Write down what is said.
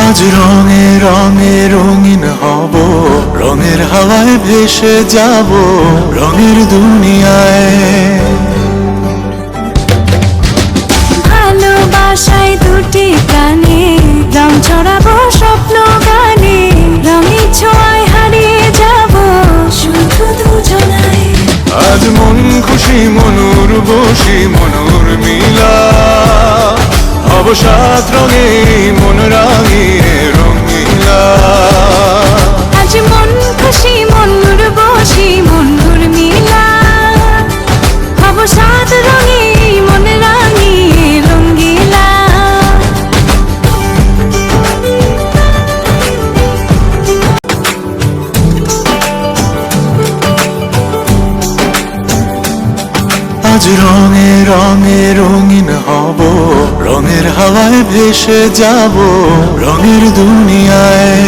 আজ রঙে রঙে রঙিন হব, রঙের হাওয়ায় ভেসে যাব রঙের দুনিয়ায়। ভালোবাসায় দুটি প্রাণে রং ছড়াবো স্বপ্ন গানে, রঙের ছোঁয়ায় হারিয়ে যাব শুধু দুজনায়। আজ মন খুশি মনুর বসি মনুর মিলা, হব সাত রঙে মন রাঙিয়ে রঙিলা। আজ মন খুশি মনুর বসি মনুর মিলা, হব সাত রঙে মন রাঙিয়ে রঙ্গিলা। আজ রঙে রঙে রঙিন হব, রঙের হাওয়ায় ভেসে যাব রঙের দুনিয়ায়।